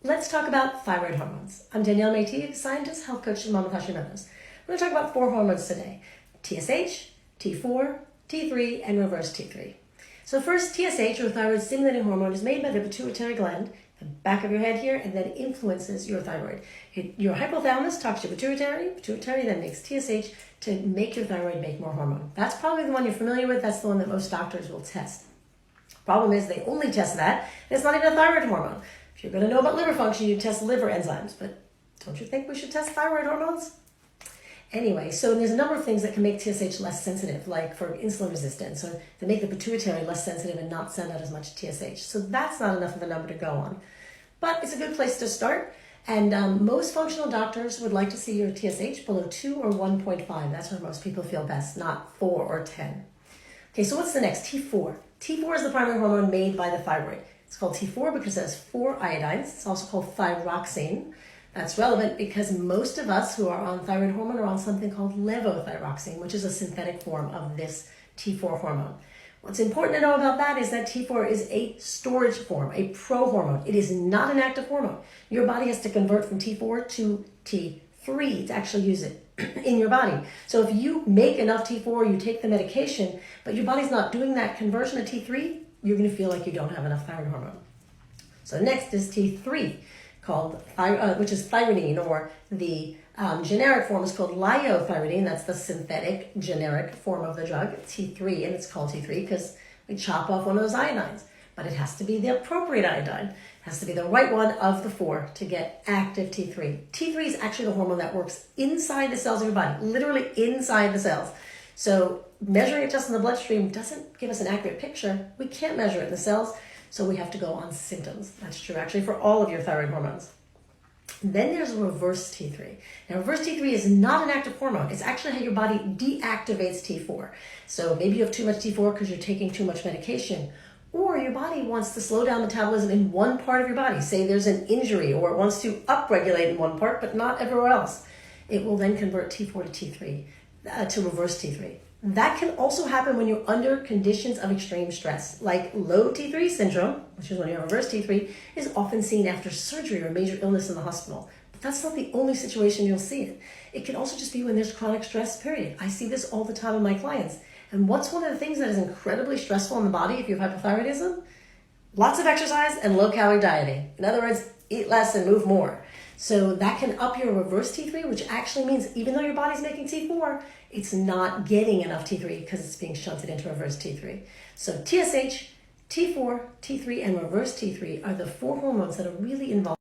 Let's talk about thyroid hormones. I'm Danielle Métis, scientist, health coach, and mom with Hashimoto's. We're going to talk about 4 hormones today: TSH, T4, T3, and reverse T3. So first, TSH, or thyroid stimulating hormone, is made by the pituitary gland, the back of your head here, and then influences your thyroid. Your hypothalamus talks to your pituitary then makes TSH to make your thyroid make more hormone. That's probably the one you're familiar with. That's the one that most doctors will test. Problem is they only test that, and it's not even a thyroid hormone. If you're going to know about liver function, you test liver enzymes, but don't you think we should test thyroid hormones? Anyway, so there's a number of things that can make TSH less sensitive, like for insulin resistance, or they make the pituitary less sensitive and not send out as much TSH. So that's not enough of a number to go on. But it's a good place to start, and most functional doctors would like to see your TSH below 2 or 1.5. That's where most people feel best, not 4 or 10. Okay, so what's the next? T4. T4 is the primary hormone made by the thyroid. It's called T4 because it has 4 iodines. It's also called thyroxine. That's relevant because most of us who are on thyroid hormone are on something called levothyroxine, which is a synthetic form of this T4 hormone. What's important to know about that is that T4 is a storage form, a prohormone. It is not an active hormone. Your body has to convert from T4 to T3 to actually use it in your body. So if you make enough T4, you take the medication, but your body's not doing that conversion to T3, you're going to feel like you don't have enough thyroid hormone. So next is T3, which is thyronine, or the generic form is called liothyronine. That's the synthetic generic form of the drug, T3, and it's called T3 because we chop off one of those iodines. But it has to be the appropriate iodine. It has to be the right one of the 4 to get active T3. T3 is actually the hormone that works inside the cells of your body, literally inside the cells. So measuring it just in the bloodstream doesn't give us an accurate picture. We can't measure it in the cells, so we have to go on symptoms. That's true actually for all of your thyroid hormones. Then there's reverse T3. Now, reverse T3 is not an active hormone. It's actually how your body deactivates T4. So maybe you have too much T4 because you're taking too much medication, or your body wants to slow down metabolism in one part of your body. Say there's an injury, or it wants to upregulate in one part, but not everywhere else. It will then convert T4 to T3, to reverse T3. That can also happen when you're under conditions of extreme stress, like low T3 syndrome, which is when you have reverse T3, is often seen after surgery or major illness in the hospital. But that's not the only situation you'll see it. It can also just be when there's chronic stress, period. I see this all the time in my clients. And what's one of the things that is incredibly stressful in the body if you have hypothyroidism? Lots of exercise and low-calorie dieting. In other words, eat less and move more. So that can up your reverse T3, which actually means even though your body's making T4, it's not getting enough T3 because it's being shunted into reverse T3. So TSH, T4, T3, and reverse T3 are the 4 hormones that are really involved